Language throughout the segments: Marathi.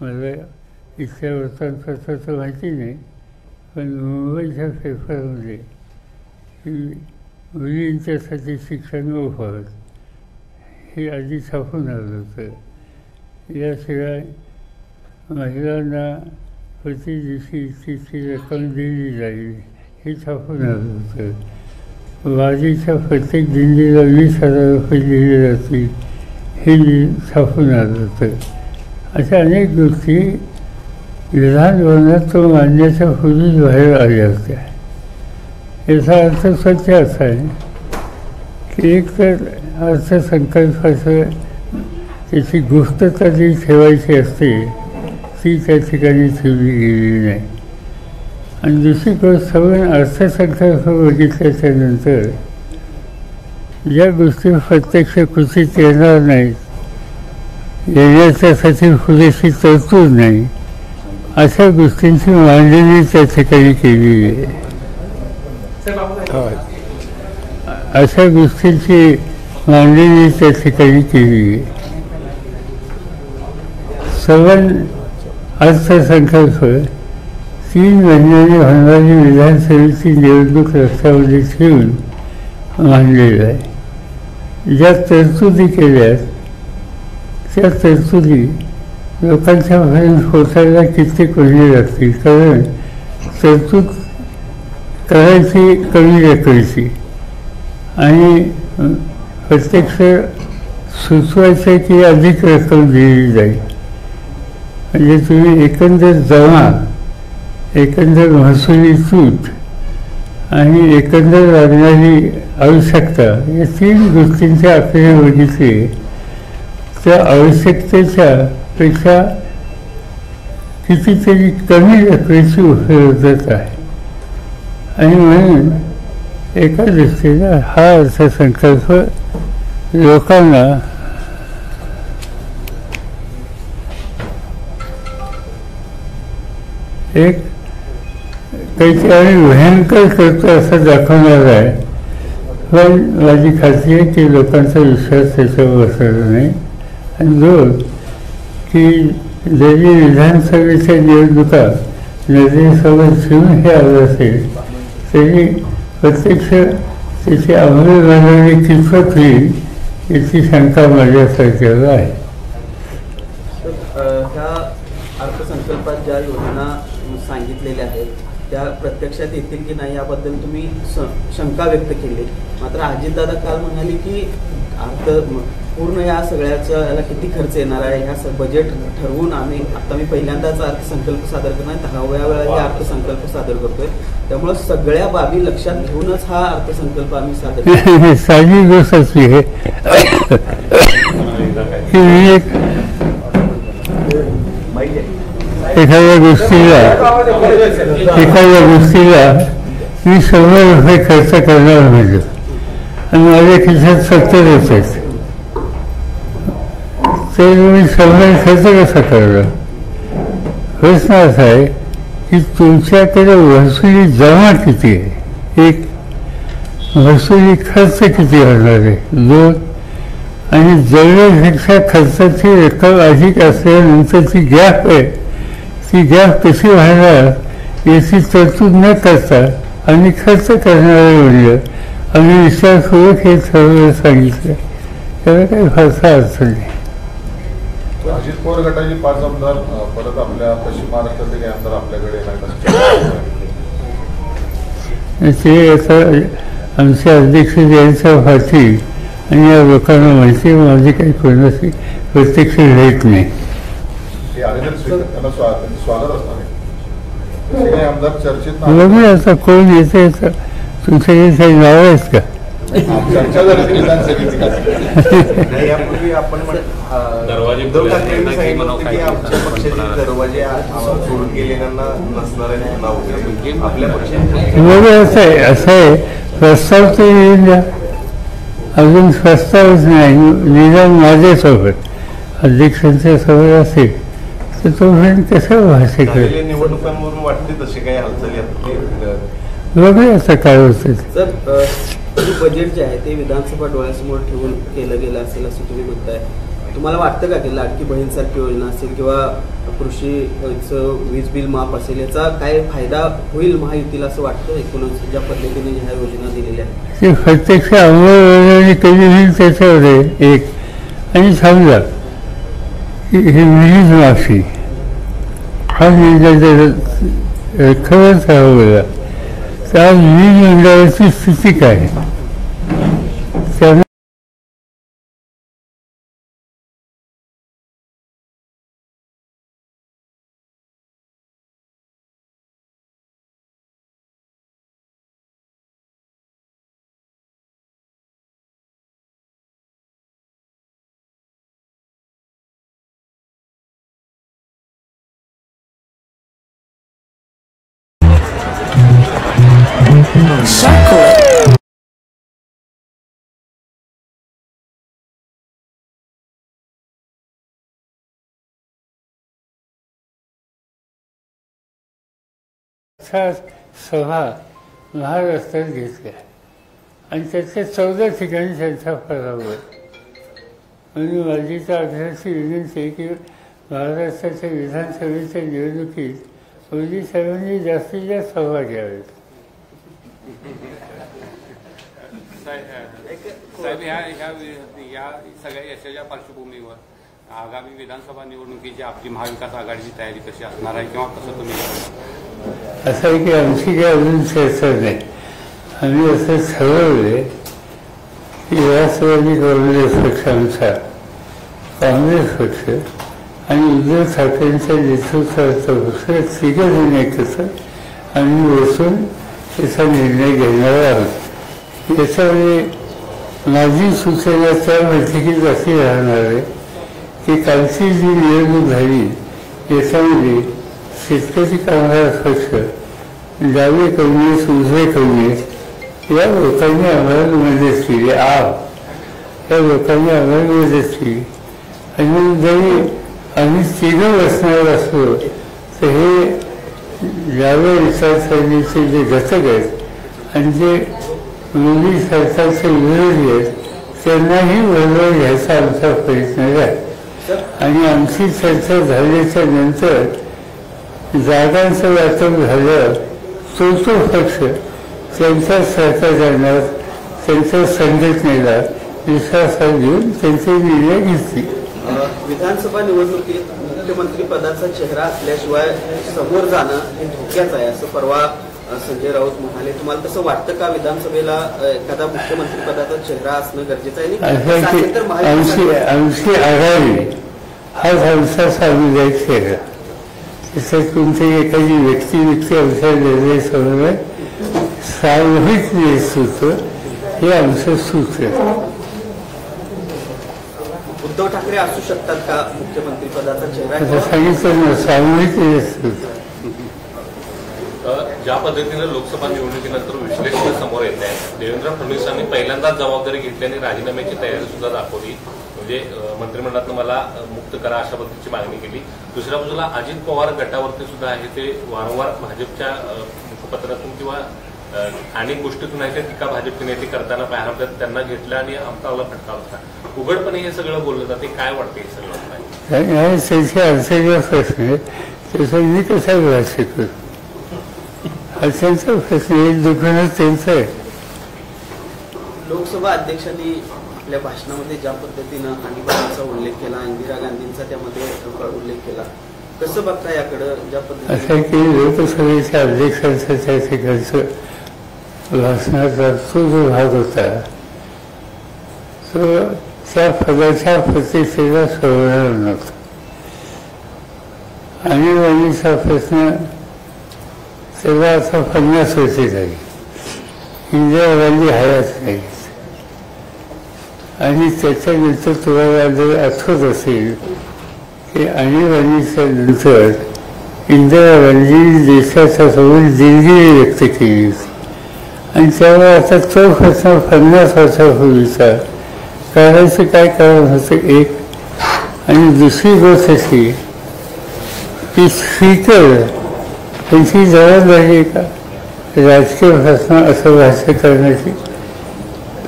मला इथल्या वृत्तपत्राचं माहिती नाही, पण मुंबईच्या पेपरमध्ये की मुलींच्यासाठी शिक्षण मोफत हे आधी छापून आलं होतं. याशिवाय महिलांना प्रति दिवशी इतकी रक्कम दिली जाईल हे छापून आलं होतं. वारीच्या प्रत्येक दिंडीला 20,000 रुपये दिले जातील हे छापून आलं होतं. अशा अनेक गोष्टी विधानभवनात तो मांडण्याच्या पूर्वीच बाहेर आल्या होत्या. याचा अर्थ स्वच्छ असा आहे की एक तर अर्थसंकल्पाचं त्याची गुप्तता जी ठेवायची असते ती त्या ठिकाणी ठेवली गेलेली नाही. आणि दुसरी गोष्ट आपण अर्थसंकल्प बघितल्याच्या नंतर ज्या गोष्टी प्रत्यक्ष कृतीत येणार नाहीत, येण्याच्यासाठी पुरेशी तरतूद नाही, अशा गोष्टींची मांडणी त्या ठिकाणी केलेली आहे. अशा गोष्टींची मांडणी त्या ठिकाणी केली आहे. सवन अर्थसंकल्प 3 महिन्याने होणारी विधानसभेची निवडणूक लक्षामध्ये ठेवून मांडलेलं आहे. ज्या तरतुदी केल्यात त्या तरतुदी लोकांच्यापर्यंत पोचायला कित्येक महिने लागतील, कारण तरतूद करायची कमी रकमेची आणि प्रत्यक्ष सुचवायचं की अधिक रक्कम दिली जाईल. म्हणजे तुम्ही एकंदर जमा, एकंदर महसुली तूट आणि एकंदर लागणारी आवश्यकता या 3 गोष्टींचे आकडे बघितले त्या आवश्यकतेच्या पेक्षा कितीतरी कमी रकमेची उपलब्धता आहे. आणि म्हणून एका दृष्टीनं हा अर्थसंकल्प लोकांना एक काहीतरी आम्ही भयंकर करतो असं दाखवणार आहे. पण माझी खात्री आहे की लोकांचा विश्वास त्याच्यावर बसणार नाही. आणि 2 की जरी विधानसभेच्या निवडणुका नजरेसोबत ठेवून हे आलं असेल तरी प्रत्यक्ष त्याची अंमलबजावणी कितपत होईल याची शंका माझ्यासारख्याला आहे. ह्या अर्थसंकल्पात ज्या योजना सांगितलेल्या आहेत त्या प्रत्यक्षात येतील की नाही याबद्दल तुम्ही शंका व्यक्त केली. मात्र अजितदादा काल म्हणाले की पूर्ण या सगळ्याचा याला किती खर्च येणार आहे ह्या बजेट ठरवून आता मी पहिल्यांदाच अर्थसंकल्प सादर करणार, 10व्या वेळा हे अर्थसंकल्प सादर करतोय, त्यामुळे सगळ्या बाबी लक्षात घेऊनच हा अर्थसंकल्प आम्ही सादर करतो. साधी गोष्ट अशी आहे की एखाद्या गोष्टीला मी 100 रुपये खर्च करणार म्हणजे आणि माझ्या खिशात 70 येतात, तर मी 100 खर्च कसा करणार? प्रश्न असा आहे की तुमच्याकडे महसुली जमा किती आहे, एक महसुली खर्च किती होणार आहे, 2 आणि जवळपेक्षा खर्चाची रक्कम अधिक असल्यानंतरची गॅप आहे ती गॅप कशी वाढणार याची तरतूद न करता आणि खर्च करणारे म्हणलं आम्ही विचारपूर्वक हे ठरवलं सांगितलं. त्याला काही फारसा अर्थ नाही. अजित पवार गटाचे 5 आमदार परत आपल्या पश्चिम महाराष्ट्रातले काही आमदार आपल्याकडे ते आता आमचे अध्यक्ष यांच्या पाठी आणि या लोकांना माहिती माझी काही कोणाची प्रत्यक्ष भेट नाही. बघूया आता कोण येते. तुमच्याकडे काही नाव आहेत का? यापूर्वी आपण उद्धव ठाकरेंनी सांगितलं होतं की आमच्या पक्षाचे दरवाजे सोडून गेलेल्यांना नसणाऱ्या नाव आपल्या पक्षाने असं आहे प्रस्ताव तर येईल द्या. अजून प्रस्तावच नाही. निदान माझ्यासोबत अध्यक्षांच्या सोबत असेल तर तोपर्यंत कसं भाषे करेल. निवडणुकांवरून वाटते तसे काही हालचाली बघूया असं काय होतं. सर बजेट जे आहे ते विधानसभा डोळ्यासमोर ठेवून केलं गेलं असेल असं तुम्ही म्हणताय. तुम्हाला वाटतं का की लाडकी बहीणसारखी योजना असेल किंवा कृषीचं वीज बिल माफ असेल, याचा काय फायदा होईल महायुतीला असं वाटतं एकूणच ज्या पद्धतीने ह्या योजना दिलेल्या आहेत? ते प्रत्यक्ष अंमलबजावणी कधी होईल त्याच्यावर आहे एक. आणि समजा ही वीज माफी हा निर्णय जर खरंच राबवला तर वीज मंडळाची स्थिती काय? त्यांना सभा महाराष्ट्रात घेतल्या आणि त्याच्या 14 ठिकाणी त्यांचा पराभव. म्हणजे माझी तर अध्यक्षाची विनंती आहे की महाराष्ट्राच्या विधानसभेच्या निवडणुकीत मोदी साहेबांनी जास्तीत जास्त सभा घ्याव्यात. साहेब या सगळ्या यशाच्या पार्श्वभूमीवर आगामी विधानसभा निवडणुकीची आपली महाविकास आघाडीची तयारी कशी असणार आहे किंवा कसं तुम्ही? असं आहे की आमची काही अजून चर्चा नाही. आम्ही असं ठरवले की राष्ट्रवादी काँग्रेस पक्ष आमचा, काँग्रेस पक्ष आणि उद्धव ठाकरेंच्या नेतृत्वाचा पक्ष तिघजण एकत्र आम्ही बसून त्याचा निर्णय घेणार आहोत. याच्यामध्ये माझी सूचना त्या बैठकीत अशी राहणार आहे की कालची जी निवडणूक झाली याच्यामध्ये शेतकरी कामगार पक्ष, डावे काँग्रेस, उजवे काँग्रेस या लोकांनी आम्हाला मदत केली. या लोकांनी आम्हाला मदत केली. आणि जरी आम्ही तिघं बसणार असलो तर हे डाव्या विचारसरणीचे जे घटक आहेत आणि जे मोदी सरकारचे विरोधी आहेत त्यांनाही बरोबर घ्यायचा आमचा प्रयत्न आहे. आणि आमची चर्चा झाल्याच्या नंतर जागांचं वाटप झालं तो पक्ष त्यांच्या सरकारला, त्यांच्या संघटनेला विश्वासात घेऊन त्यांचे निर्णय घेतले. विधानसभा निवडणुकीत मुख्यमंत्री पदाचा चेहरा असल्याशिवाय समोर जाणं हे धोक्याच आहे असं परवा संजय राऊत म्हणाले. तुम्हाला तसं वाटतं का विधानसभेला एखादा मुख्यमंत्री पदाचा चेहरा असणं गरजेचं आहे? आमची आघाडी हाच आमचा सामुदायिक चेहरा. तसं कोणती एखादी व्यक्ती आमच्या निर्णय समन्वय सामूहिक नेतृत्व हे आमचं सूत्र आहे. उद्धव ठाकरे असू शकतात का मुख्यमंत्री पदाचा चेहरा? सांगितलं ना, सामूहिक नेतृत्व. ज्या पद्धतीने लोकसभा निवडणुकीनंतर विश्लेषण समोर येत आहे, देवेंद्र फडणवीसांनी पहिल्यांदाच जबाबदारी घेतली आणि राजीनाम्याची तयारी सुद्धा दाखवली. म्हणजे मंत्रिमंडळातून मला मुक्त करा अशा पद्धतीची मागणी केली. दुसऱ्या बाजूला अजित पवार गटावरती सुद्धा आहे ते वारंवार भाजपच्या मुखपत्रातून किंवा अनेक गोष्टीतून आहे ते टीका भाजपची नेते करताना पाहायला मिळतात. त्यांना घेतलं आणि आमचा फटका होता. उघडपणे हे सगळं बोललं जाते. काय वाटतं हे सगळं? त्याच्या अडचणीचा प्रश्न आहे, त्याचा मी कसा भाष्य करू? अडचणीचा प्रश्न एक दुकानच त्यांचं आहे. लोकसभा अध्यक्षांनी आपल्या भाषणामध्ये ज्या पद्धतीनं आणीबाणीचा उल्लेख केला, इंदिरा गांधींचा त्यामध्ये उल्लेख केला, कसं बघता याकडं? ज्या पद्धतीने असं की लोकसभेच्या अध्यक्षांचा त्या ठिकाणचं भाषणाचा तो जो भाग होता तो त्या पदाच्या प्रतिष्ठेला सोडणार नव्हता. आणीबाणीचा प्रश्न तेव्हा आता 50 वर्षे झाली, इंदिरा गांधी हयात नाही. आणि त्याच्यानंतर तुम्हाला जर आठवत असेल की आणीबाणीच्या नंतर इंदिरा गांधी देशाच्या समोर दिलगिरी व्यक्त केली होती. आणि त्यामुळे आता तो प्रश्न 50 वर्षापूर्वीचा करायचं काय कारण होतं एक. आणि दुसरी गोष्ट अशी की स्पीकर त्यांची जबाबदारी का राजकीय प्रश्न असं भाष्य करण्याची.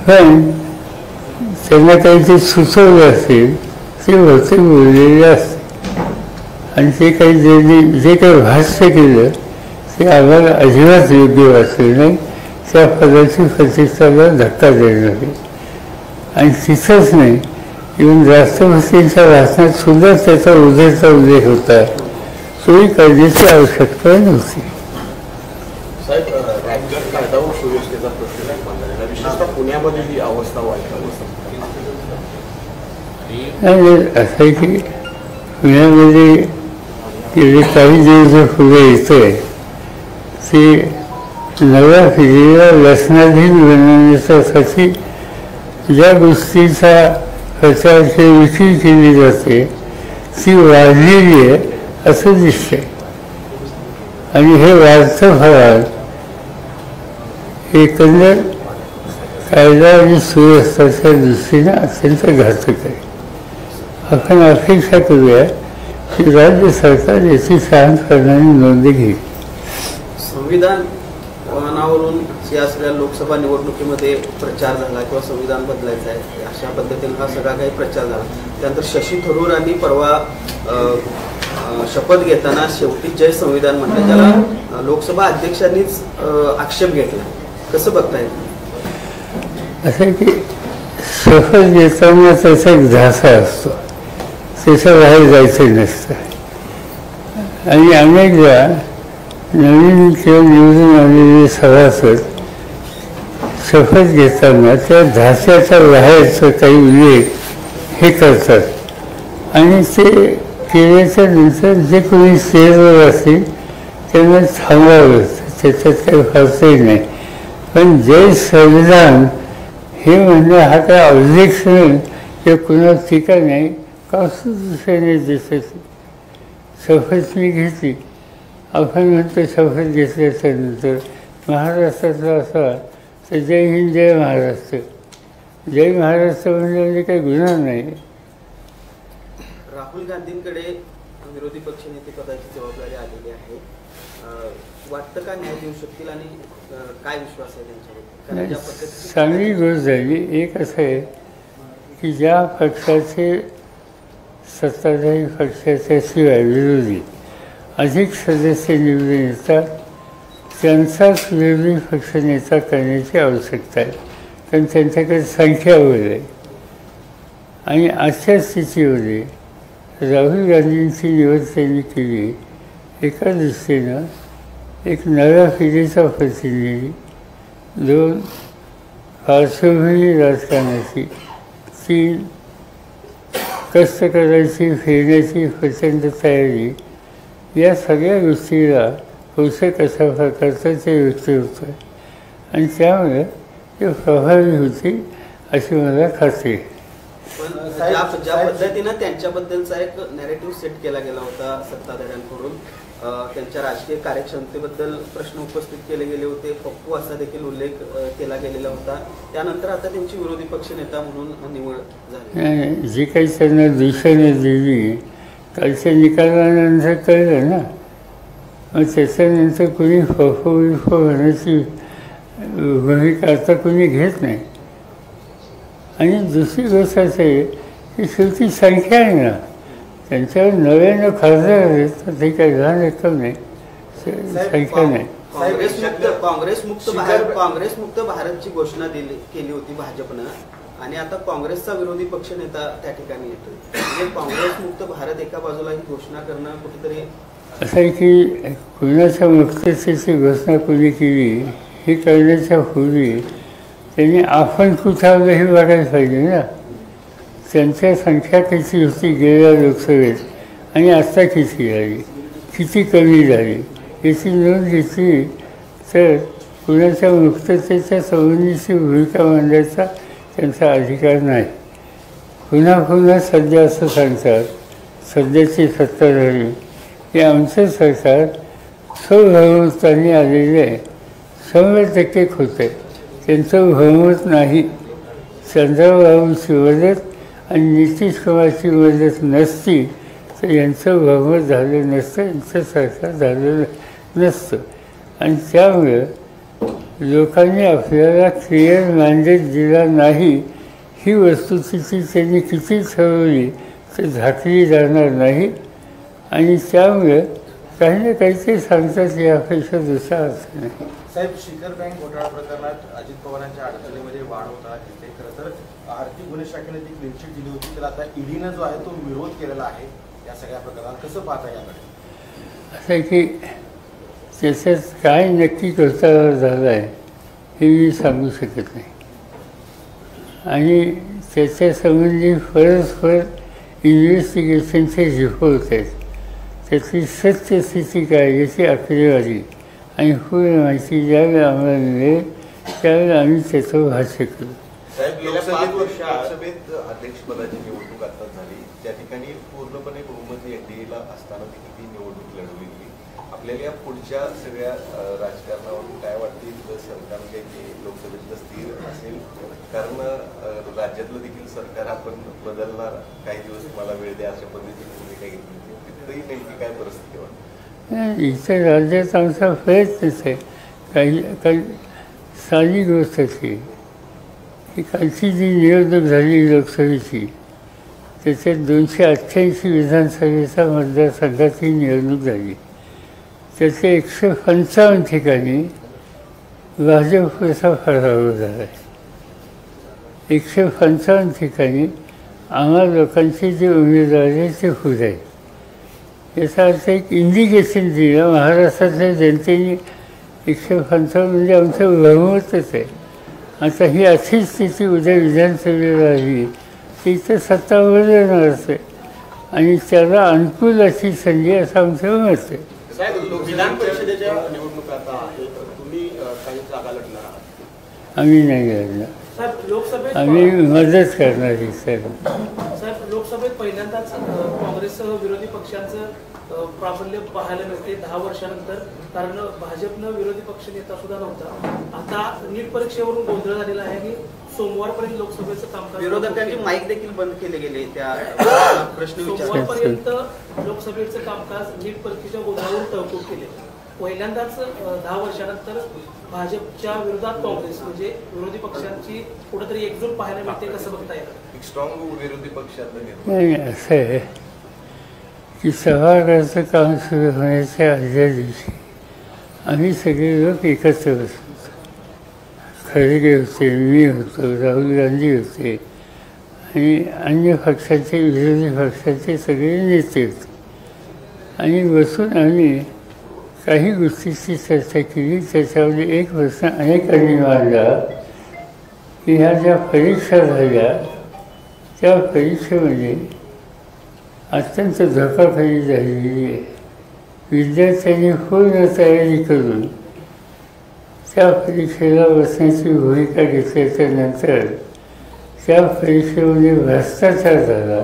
पण त्यांना काही जे सुचवलं असेल ते बहुतेक बोललेले असते. आणि ते काही जे काही भाष्य केलं ते आम्हाला अजिबात योग्य वाटले नाही. त्या पदाची प्रतिष्ठाला धक्का देणार नाही. आणि तिथंच नाही, इव्हन राष्ट्रपतींच्या भाषणात सुद्धा त्याचा उद्याचा उल्लेख होता. तोही करण्याची आवश्यकता नव्हती. साहेब, राज्यात कायदा व सुव्यवस्थेचा प्रश्न निर्माण झालेला, विशेषतः पुण्यामध्ये ही अवस्था वाईट नाही. असं आहे की पुण्यामध्ये गेले काही दिवस पुढे येतोय ते नव्या पिढीला व्यसनाधीन बनवण्यासाठी ज्या गोष्टीचा प्रचाराची विक्री केली जाते ती वाढलेली आहे असं दिसतंय. आणि हे वाढतं फळात एकंदर कायदा आणि सुव्यवस्थेच्या दृष्टीने अत्यंत घातक आहे. आपण अपेक्षा करूया की राज्य सरकार याची शहाणपणाने नोंद घेईल. संविधान वहनावरून या सगळ्या लोकसभा निवडणुकीमध्ये प्रचार झाला किंवा संविधान बदलायचं आहे अशा पद्धतीने हा सगळा काही प्रचार झाला. त्यानंतर शशी थरूरांनी परवा शपथ घेताना शेवटी जय संविधान म्हटलं, ज्याला लोकसभा अध्यक्षांनीच आक्षेप घेतला. कसं बघताय? असं आहे की शपथ घेताना त्याचा एक ध्यासा असतो, त्याच्या बाहेर जायचं नसतं. आणि अनेकदा नवीन किंवा निवडून आलेले सभासद शपथ घेताना त्या ध्यासाच्या बाहेरचं काही उल्लेख हे करतात आणि ते केल्याच्या नंतर जे कोणी स्टेजवर असतील त्यांना थांबावं, त्याच्यात काही फारसंही नाही. पण जय संविधान हे म्हणणं हा काय ऑब्जेक्शन किंवा कुणाला टीका नाही, कॉन्स्टिट्यूशनने देशाची शपथ मी घेतली. आपण म्हणतो शपथ घेतल्याच्या नंतर महाराष्ट्रातला असा तर जय हिंद जय महाराष्ट्र, जय महाराष्ट्र म्हणजे काही गुन्हा नाही. राहुल गांधींकडे विरोधी पक्षनेते पदाची जबाबदारी आलेली आहे. वाटतं का न्याय देऊ शकतील आणि काय विश्वास आहे त्यांच्याबद्दल? चांगली गोष्ट झाली. एक असं आहे की ज्या पक्षाचे सत्ताधारी पक्षाच्या शिवाय विरोधी अधिक सदस्य निवडून येतात त्यांचाच विरोधी पक्षनेता करण्याची आवश्यकता आहे, कारण त्यांच्याकडे संख्या वगैरे आहे. आणि अशा स्थितीमध्ये राहुल गांधींची निवड त्यांनी केली. एका दृष्टीनं एक नव्या पिढीचा प्रतिनिधी, दोन पार्श्वभूमी राजकारणाची, तीन कष्ट करायची फिरण्याची प्रचंड तयारी, या सगळ्या गोष्टीला पोषक अशा प्रकारचं ते व्यक्त होतं आणि त्यामुळे ते प्रभावी होती अशी मला खात्री आहे. पण ज्या पद्धतीनं त्यांच्याबद्दलचा एक नॅरेटिव्ह सेट केला गेला होता सत्ताधाऱ्यांकडून, त्यांच्या राजकीय कार्यक्षमतेबद्दल प्रश्न उपस्थित केले गेले होते, पप्पू असा देखील उल्लेख केला गेलेला होता. त्यानंतर आता त्यांची विरोधी पक्षनेता म्हणून निवड झाली. जी काही त्यांना दिशेने दिली कालच्या निकालानंतर कळलं ना, मग त्याच्यानंतर कोणी फफो होण्याची भूमिका आता कोणी घेत नाही. आणि दुसरी गोष्ट असे की शेवटी संख्या आहे ना, त्यांच्यावर नव्यानं खासदार आहेत तर ते काही लहान रक्कम नाही, संख्या नाही. काँग्रेस मुक्त भारतची घोषणा केली होती भाजपनं आणि आता काँग्रेसचा विरोधी पक्षनेता त्या ठिकाणी येतोय. म्हणजे काँग्रेस मुक्त भारत एका बाजूला ही घोषणा करणं कुठेतरी असं आहे की कुणाच्या मुक्ततेची घोषणा कोणी केली ही करण्याच्या पूर्वी त्यांनी आपण कुठावलं हे बघायला पाहिजे ना. त्यांच्या संख्या किती होती गेल्या लोकसभेत आणि आत्ता किती झाली, किती कमी झाली याची नोंद घेतली तर कुणाच्या मुक्ततेच्या संबंधीची भूमिका मांडायचा त्यांचा अधिकार नाही. पुन्हा पुन्हा सध्या असं सांगतात सध्याची सत्ताधारी की आमचं सरकार स्वबहुमताने आलेलं आहे. 100% खोटं, त्यांचं बहुमत नाही. चंद्रबाबूची मदत आणि नितीश कुमारची मदत नसती तर यांचं बहुमत झालं नसतं, यांचं सरकार झालं नसतं. आणि त्यामुळे लोकांनी आपल्याला क्लिअर मॅन्डेट दिला नाही ही वस्तुस्थिती त्यांनी किती ठरवली तर झाकली जाणार नाही. आणि त्यामुळे काही ना काहीतरी सांगतात यापेक्षा दुसरा अर्थ नाही. साहेब, शिखर बँक घोटाळा प्रकरणात अजित पवारांच्या अडचणीमध्ये वाढ होता येते. खरं तर आर्थिक गुन्हे शाखेने ती क्लीनशीट दिली होती, त्याला आता ईडीनं जो आहे तो विरोध केलेला आहे या सगळ्या प्रकरणात. कसं पाहता याकडे? असं आहे की त्याच्यात काय नक्की घोटाळा झाला आहे हे मी सांगू शकत नाही. आणि त्याच्यासंबंधी परस्पर इन्व्हेस्टिगेशनचे रिपोर्ट आहेत, त्याची सत्यस्थिती काय याची आकडेवारी आणि पूर्ण माहिती ज्यावेळी आम्हाला मिळेल त्यावेळी आम्ही त्याचं भाष्य करू. साहेब, लोकसभेत अध्यक्षपदाची निवडणूक आत्ताच झाली, त्या ठिकाणी पूर्णपणे बहुमत एनडीएला असताना ती निवडणूक लढवली गेली. आपल्याला या पुढच्या सगळ्या राजकारणावरून काय वाटते, सरकार जे लोकसभेतलं स्थिर असेल, कारण राज्यातलं देखील सरकार आपण बदलणार, काही दिवस मला वेळ द्या अशा पद्धतीने भूमिका घेतली होती, तिथंही नेमकी काय परिस्थिती वाटते? इतर राज्यात आमचा प्रयत्नच आहे. काही साधी गोष्ट अशी की कालची जी निवडणूक झाली लोकसभेची, त्याच्यात 288 विधानसभेचा मतदारसंघाची निवडणूक झाली. त्याचे 155 ठिकाणी भाजपचा पराभव झाला आहे. 155 ठिकाणी आम्हा लोकांचे जे उमेदवार आहेत ते खुद आहे. याचा अर्थ एक इंडिकेशन दिलं महाराष्ट्रातल्या जनतेने. 155 म्हणजे आमचं बहुमतच आहे. आता ही अशी स्थिती उद्या विधानसभेला आली ती तर सत्ता बदलणार आहे आणि त्याला अनुकूल अशी संधी असं आमचं मत आहे. साहेब, विधान परिषदेच्या निवडणुका आता आहेत, तुम्ही काही जागा लढणार आहात? आम्ही नाही लढणार, साहेब लोकसभेत आम्ही मदत करणार आहे. साहेब लोकसभेत पहिल्यांदाच काँग्रेससह विरोधी पक्षांचं प्राबल्य पाहायला मिळते 10 वर्षानंतर. कारण भाजपनं विरोधी पक्ष नेता सुद्धा नव्हता. आता नीट परीक्षेवरून गोंधळ झालेला आहे की सोमवारपर्यंत लोकसभेचं कामकाज, विरोधकांचे माईक देखील बंद केले गेले. त्या प्रश्न सोमवारपर्यंत लोकसभेचं कामकाज नीट परीक्षेच्या गोंधळावरून तहकूब केले. पहिल्यांदाच 10 वर्षानंतर भाजपच्या विरोधात काँग्रेस म्हणजे विरोधी पक्षांची कुठेतरी एकजूट पाहायला मिळते. कसं बघता येईल? स्ट्रॉंग विरोधी पक्षात नाही, असं आहे की सभागृहाचं काम सुरू होण्याच्या आदल्या दिवशी आम्ही सगळे लोक एकत्र बसलो. खरगे होते, मी होतो, राहुल गांधी होते आणि अन्य पक्षाचे विरोधी पक्षाचे सगळे नेते होते. आणि बसून आम्ही काही गोष्टीची चर्चा केली. त्याच्यामध्ये एक प्रश्न अनेकांनी मांडला की ह्या ज्या परीक्षा झाल्या त्या परीक्षेमध्ये अत्यंत धोकादायक झालेली आहे. विद्यार्थ्यांनी पूर्ण तयारी करून त्या परीक्षेला बसण्याची भूमिका घेतल्याच्या नंतर त्या परीक्षेमध्ये भ्रष्टाचार झाला.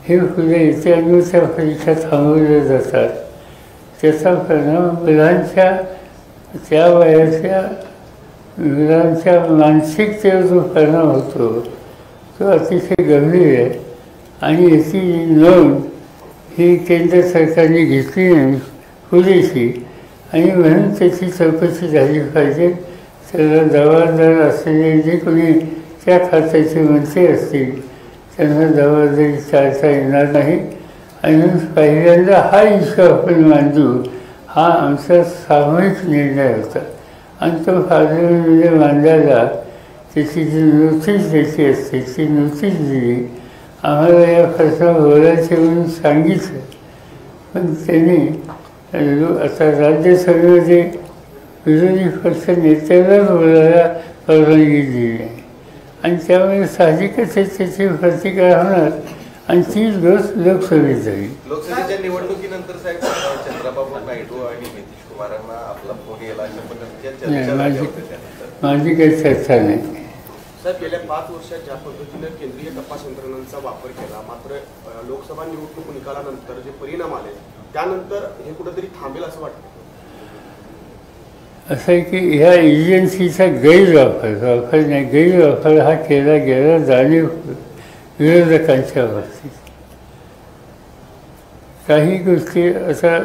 हे पुढे येते आणि त्या परीक्षा थांबवल्या जातात. त्याचा परिणाम मुलांच्या त्या वयाच्या मुलांच्या मानसिकतेवर जो परिणाम होतो तो अतिशय गंभीर आहे. आणि याची नोंद ही केंद्र सरकारने घेतली नाही पुरेशी आणि म्हणून त्याची चौकशी झाली पाहिजे. त्याला जबाबदार असलेले जे कोणी त्या खात्याचे मंत्री असतील त्यांना जबाबदारी टाळता येणार नाही. आणि पहिल्यांदा हा इश्यू आपण मांडू हा आमचा सामूहिक निर्णय होता आणि तो पार्लमेंटमध्ये मांडायला त्याची जी नोटीस द्यायची असते ती नोटीस दिली. आम्हाला या प्रश्नावर बोलायचे म्हणून सांगितलं, पण त्यांनी आता राज्यसभेमध्ये विरोधी पक्ष नेत्यालाच बोलायला परवानगी दिली नाही आणि त्यामुळे साहजिकच त्याची प्रतिक्रिया होणार आणि ती लोकसभेत झाली. लोकसभेच्या निवडणुकीनंतर साहेब चंद्राबाबू नायडू आणि नितीश कुमारांना आपला फोन गेला अशा पद्धतीच्या माझी काही चर्चा नाही. साहेब, गेल्या 5 वर्षात ज्या पद्धतीनं केंद्रीय तपास यंत्रणांचा वापर केला, मात्र लोकसभा निवडणूक निकालानंतर जे परिणाम आले त्यानंतर हे कुठेतरी थांबेल असं वाटतं? असं आहे की ह्या एजन्सीचा गैरवापर हा केला गेला जाणीव विरोधकांच्या बाबतीत. काही गोष्टी आता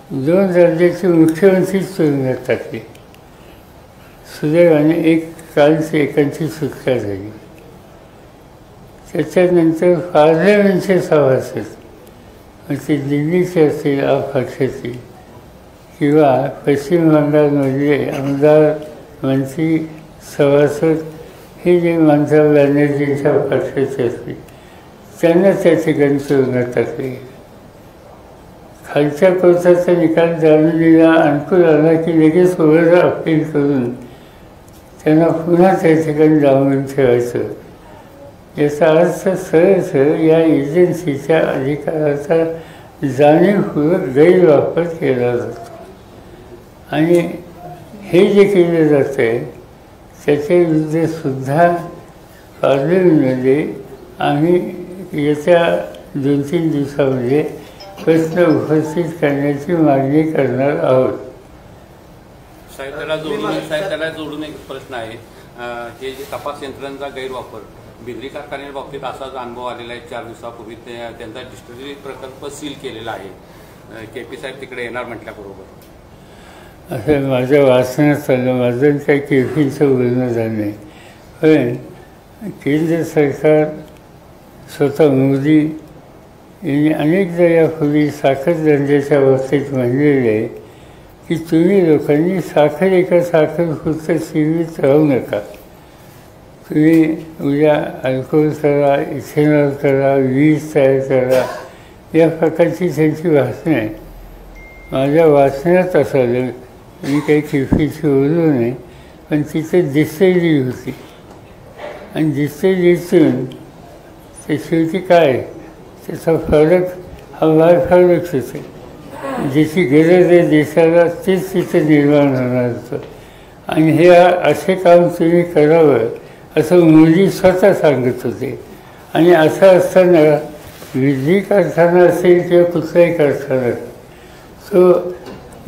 2 राज्याचे मुख्यमंत्रीच तुरुंगात टाकले. सुदैवाने एक कालच एकांची सुटका झाली. त्याच्यानंतर पार्लमेंटचे सभासद मग ती दिल्लीची असतील अपक्षाची किंवा पश्चिम बंगालमधले आमदार मंत्री सभासद हे जे ममता बॅनर्जींच्या पक्षाचे असतील त्यांना त्या ठिकाणी तुरुंगात टाकले. खालच्या कोर्टाचा निकाल जामिनीला अनुकूल आला की लगेच वर अपील करून त्यांना पुन्हा त्या ठिकाणी डांबून ठेवायचं. याचा अर्थ सरळ या एजन्सीच्या अधिकाराचा जाणीवपूर्वक गैरवापर केला जातो. आणि हे जे केलं जातं आहे त्याच्या विरुद्धसुद्धा पार्लमेंटमध्ये आम्ही येत्या 2-3 दिवसामध्ये प्रश्न उपस्थित करण्याची मागणी करणार आहोत. साहित्याला जोडून एक प्रश्न आहे. हे जे तपास यंत्रणांचा गैरवापर बिजली कारखान्याबाबतीत असाच अनुभव आलेला आहे. 4 दिवसापूर्वी त्यांचा डिस्टिलरी प्रकल्प सील केलेला आहे. KP साहेब तिकडे येणार म्हटल्याबरोबर असं माझ्या वाचण्यात आलं. माझं काही केफीचं बोलणं झालं नाही. पण केंद्र सरकार स्वतः मोदी यांनी अनेकदा यापूर्वी साखर धंद्याच्या बाबतीत म्हणलेलं आहे की तुम्ही लोकांनी साखर एका साखरपुरतं सीमित राहू नका. तुम्ही उद्या अल्कोहोल करा, इथेनॉल करा, वीज तयार करा, या प्रकारची त्यांची भाषणं आहे. माझ्या वाचण्यात असं आलं, मी काही किफीची बोललो नाही, पण तिथे डिस्टिलरी होती आणि डिस्टिलरीतून ते शेवटी काय त्याचा फरक हा बाय फरकच होते. ज्याची गरज आहे देशाला तेच तिथे निर्माण होणार होतं. आणि हे असे काम तुम्ही करावं असं मोदी स्वतः सांगत होते. आणि असं असताना वीज कारखाना असेल किंवा कुठलाही कारखाना तो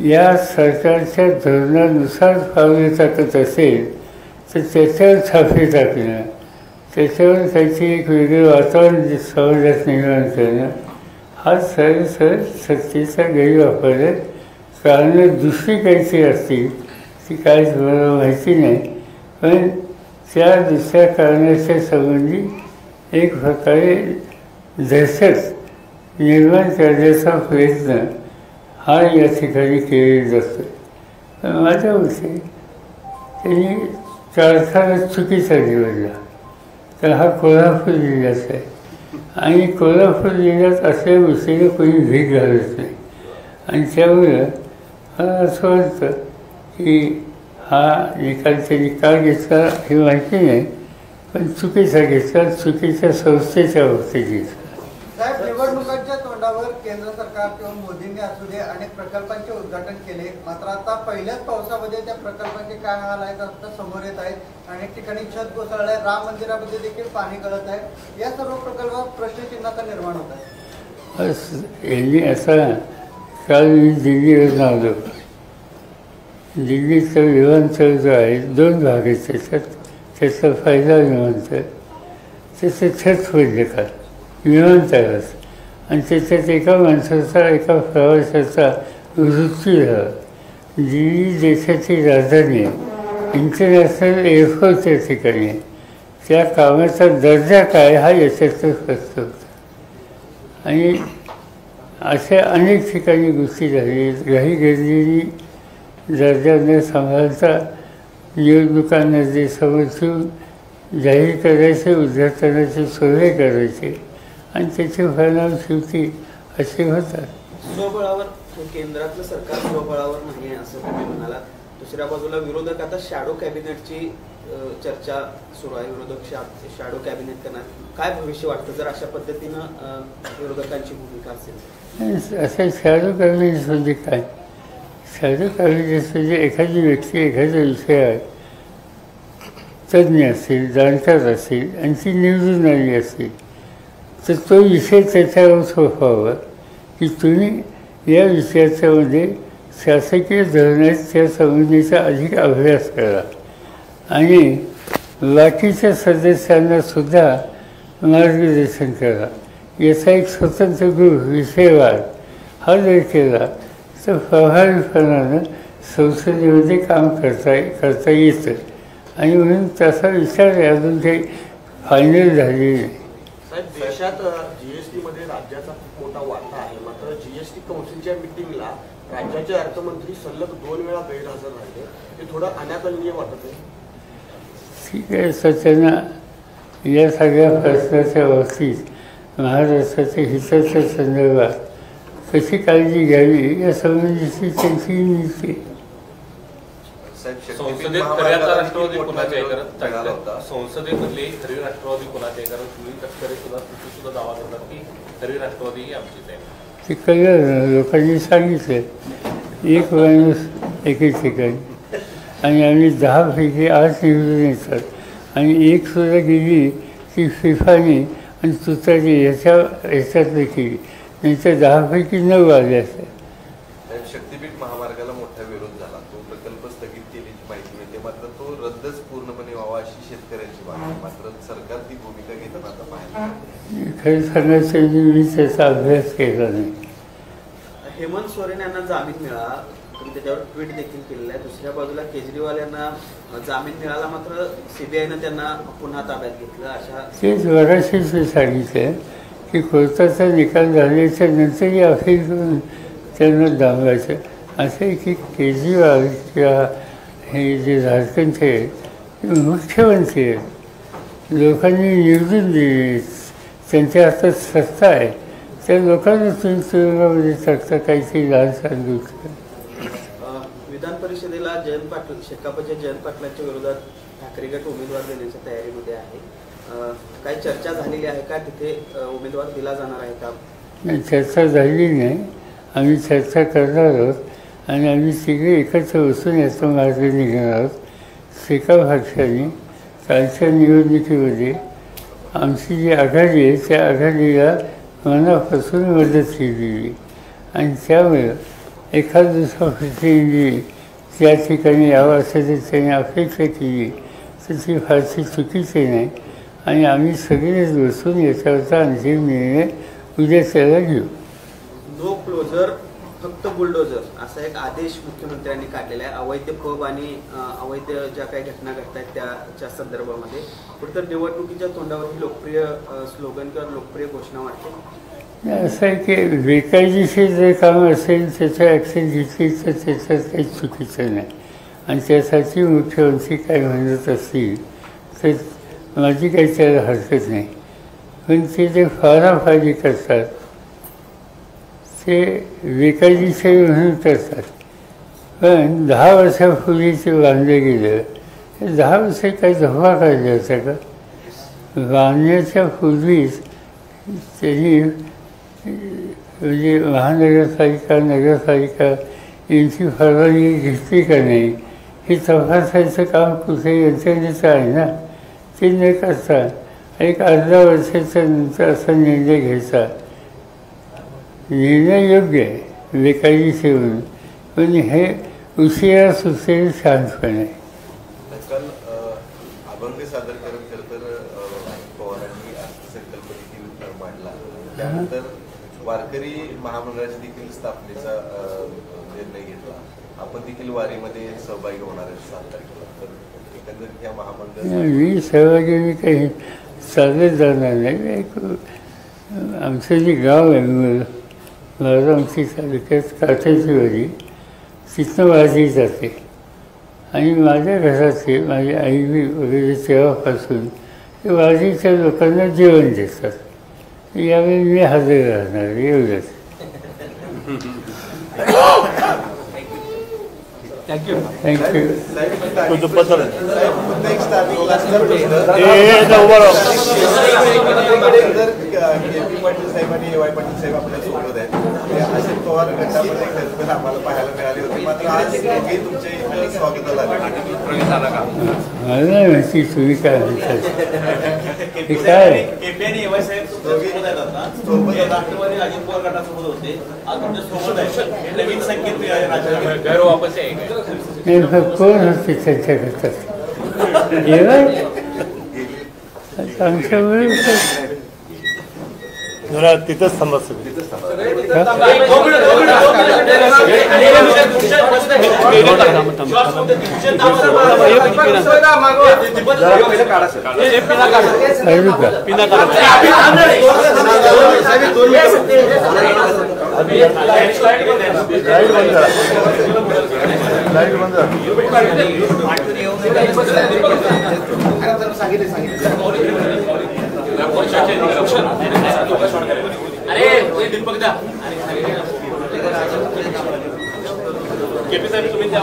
या सरकारच्या धोरणानुसार पावले टाकत असेल तर त्याच्यावर छापे टाकणं, त्याच्यावर त्याची एक वेगळं वातावरण समाजात निर्माण करणं हा सरळ सत्तेचा गैरवापर आहे. कारणं दुसरी काहीतरी असतील ती काय मला माहिती नाही, पण त्या दुसऱ्या कारणाच्या संबंधी एक प्रकारे दहशत निर्माण करण्याचा प्रयत्न हा या ठिकाणी केलेला जातो. पण माझ्या मते त्यांनी कारखाना चुकीचा निवडला. तर हा कोल्हापूर जिल्ह्याचा आहे आणि कोल्हापूर जिल्ह्यात असल्या गोष्टीने कोणी भीक घालत नाही. आणि त्यामुळं मला असं वाटतं की हा निकाल त्यांनी का घेतला हे माहिती नाही, पण चुकीचा घेतला, चुकीच्या संस्थेच्या बाबतीत घेतला. साहेब, निवडणुकांच्या तोंडावर केंद्र सरकार किंवा मोदींनी असू दे अनेक प्रकल्पांचे उद्घाटन केले, मात्र आता पहिल्याच पावसामध्ये त्या प्रकल्पांचे काय हाल आहेत आता समोर येत आहेत. अनेक ठिकाणी छत कोसळलं आहे, राम मंदिरामध्ये देखील पाणी गळत आहे. या सर्व प्रकल्पावर प्रश्नचिन्हाचा निर्माण होत आहे. यांनी असा काल मी दिल्लीवरून आलो. दिल्लीचं विमानतळ जो आहे 2 भाग आहेत त्याच्यात. त्याचा पहिला विमानतळ त्याचं छत पडलं का विमानतळाचं आणि त्याच्यात एका माणसाचा एका प्रवाशाचा मृत्यू झाला. दिल्ली देशाची राजधानी आहे, इंटरनॅशनल एअरपोर्ट त्या ठिकाणी आहे. त्या कामाचा दर्जा काय हा याच्यातच स्पष्ट होता. आणि अशा अनेक ठिकाणी गोष्टी झाली. घाई गर्दीने दर्जा न सांभाळता निवडणुकांना जे समोर ठेवून जाहीर करायचे, उद्घाटनाचे सोहळे करायचे आणि त्याचे परिणाम शेवटी असे होतात. स्वबळावर केंद्रातलं सरकार स्वबळावर नाही असं तुम्ही म्हणाला. दुसऱ्या बाजूला विरोधक आता शॅडो कॅबिनेटची चर्चा सुरू आहे. विरोधक शॅडो कॅबिनेट करणार, काय भविष्य वाटतं जर अशा पद्धतीनं विरोधकांची भूमिका असेल? असं शॅडो कॅबिनेट म्हणजे काय? शॅडो कॅबिनेट म्हणजे एखादी व्यक्ती एखाद्या विषयात तज्ज्ञ असेल, जाणकार असेल आणि ती निवडून आली असेल तर तो विषय त्याच्यावर सोपवावा की तुम्ही या विषयाच्यामध्ये शासकीय धोरणात त्या संबंधीचा अधिक अभ्यास करा आणि बाकीच्या सदस्यांनासुद्धा मार्गदर्शन करा. याचा एक स्वतंत्र ग्रुप विषयवार हा जर केला तर प्रभावीपणानं संसदेमध्ये काम करता येतं. आणि म्हणून तसा विचार अजून काही फायनल झालेली नाही. साहेब, देशात GST मध्ये राज्याचा खूप मोठा वाटा आहे, मात्र जीएसटी कौन्सिलच्या मिटिंगला राज्याचे अर्थमंत्री सलग 2 वेळा गैरहजर राहिले, हे थोडं अनादरणीय वाटत आहे. ठीक आहे, सत्याना या सगळ्या प्रश्नाच्या बाबतीत महाराष्ट्राच्या हिताच्या संदर्भात कशी काळजी घ्यावी या संबंधीची त्यांची नीती. संसदेत खऱ्याचा राष्ट्रवादी कोणाच्या आहे करत चालला होता. संसदेमधले खरी राष्ट्रवादी कोणाचे आहे कारण तुम्ही तस्करी सुद्धा दावा करतात की खरी राष्ट्रवादी ही आमचीच आहे. ते कळलं, लोकांनी सांगितलं एक माणूस एके ठिकाणी आणि आम्ही 10 पैकी 8 निवडून येतात आणि एक सुद्धा गेली ती फिफाने आणि तुतारी याच्यातली केली, नंतर 10 पैकी 9 आले असतात. शक्तीपीठ महामार्गाला मोठा विरोध झाला, तो प्रकल्प स्थगित केल्याची माहिती मिळते, मात्र तो रद्दच पूर्णपणे व्हावा अशी शेतकऱ्यांची मागणी. मात्र सरकार ती भूमिका घेताना आता पाहिजे. खरं सांगायचं मी त्याचा अभ्यास केला नाही. हेमंत सोरेन यांना जामीन मिळाला, तुम्ही त्याच्यावर ट्विट देखील केलेलं आहे. दुसऱ्या बाजूला केजरीवाल यांना जामीन मिळाला, मात्र सीबीआयनं त्यांना पुन्हा ताब्यात घेतलं. अशा तेच बऱ्याचशे सांगितलं की कोर्टाचा निकाल झाल्याच्या नंतरही अपील करून त्यांना दाबायचं. असं आहे की केजरीवाल किंवा हे जे झारखंडचे आहेत ते मुख्यमंत्री आहेत, लोकांनी निवडून दिले, त्यांच्या हातात सत्ता आहे, त्या लोकांना तुम्ही तुरुंगामध्ये टाकता काहीतरी लाल सांगितलं. विधान परिषदेला जयंत पाटील, शेकापच्या जयंत पाटलांच्या विरोधात ठाकरे गट उमेदवार देण्याच्या तयारीमध्ये आहे. काही चर्चा झालेली आहे का, तिथे उमेदवार दिला जाणार आहे का? नाही, चर्चा झाली नाही. आम्ही चर्चा करणार आहोत आणि आम्ही तिघे एकत्र बसून याचा मार्ग निघणार आहोत. शेका पक्षाने कालच्या निवडणुकीमध्ये आमची जी आघाडी आहे त्या आघाडीला मनापासून मदत केलेली आणि त्यामुळे एखाद दुसरा प्रतिनिधी त्या ठिकाणी यावं असं त्यांनी अपेक्षा केली तर ती फारशी चुकीची नाही आणि आम्ही सगळेच बसून याच्यावरचा अंतिम निर्णय उद्या त्याला घेऊ. नो क्लोजर फक्त बुलडोजर असा एक आदेश मुख्यमंत्र्यांनी काढलेला आहे. अवैध पब आणि अवैध ज्या काही घटना घडत आहेत त्याच्या संदर्भामध्ये कुठं निवडणुकीच्या तोंडावर ही लोकप्रिय स्लोगन किंवा लोकप्रिय घोषणा वाटते. असं आहे की बेकायदेशीर जे काम असेल त्याचं ॲक्शन घेतली तर त्याच्यात काही चुकीचं नाही आणि त्यासाठी मुख्यमंत्री काय म्हणत असतील तर माझी काही त्याला हरकत नाही. पण ते जे फाराफारी करतात ते बेकायदेशीर म्हणून करतात. पण 10 वर्षापूर्वी ते बांधलं गेलं, हे 10 वर्ष काही धोका काढला होता का? बांधण्याच्या पूर्वीच त्यांनी म्हणजे महानगरपालिका नगरपालिका यांची परवानगी घेतली का नाही हे तपासायचं काम कुठे यंत्रणेचं आहे ना. ते न करता एक अर्धा वर्षाच्या नंतर असा निर्णय घ्यायचा, निर्णय योग्य आहे बेकायदेशीर म्हणून, पण हे उशिरा सुचलेलं शांतपण आहे. काल अभंग सादर करत खरं तर पवारांनी अर्थसंकल्प देखील मांडला, त्यानंतर वारकरी महामंडळाच्या देखील स्थापनेचा निर्णय घेतला. आपण देखील वारीमध्ये सहभागी होणार आहे 7 तारखेला, तर एकंदरीत ह्या महामंडळ मी सहभागी मी काही चालत जाणार नाही. एक आमचं जे गाव आहे आमची तालुक्यात काठाची वारी, तिथनं वारी जाते आणि माझ्या घरातले माझी आई वगैरे तेव्हापासून ते वारीच्या लोकांना जेवण देतात. यावेळी मी हजर राहणार एवढंच. थँक्यू. पाटील साहेब आणि ए.वाय. पाटील साहेब आपल्या सोबत आहेत. अजित पवार गटामध्ये खरंतर आम्हाला पाहायला मिळाली होती, मात्र आज दोघे तुमच्या स्वागताला आले का? मला नाही माहिती तुम्ही काय म्हणतात हे काय. राष्ट्रवादी अजित पवार गटासोबत होते, आज तुमच्या सोबत आहे. नवीन संकेत गैरवापस आहे. कोण होते त्यांच्या गटात? आमच्यामुळे जरा तिथंच थांबा सगळे. पिना लाईट बंद करा. लाईट बंद करा. अरे दीपक दा केपी साहेब तुम्ही त्या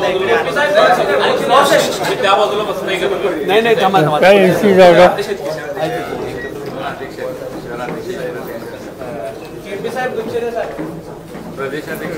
बाजूला बसत नाही का? नाही थांबा काय एसी जागा केपी साहेब प्रदेशाध्यक्ष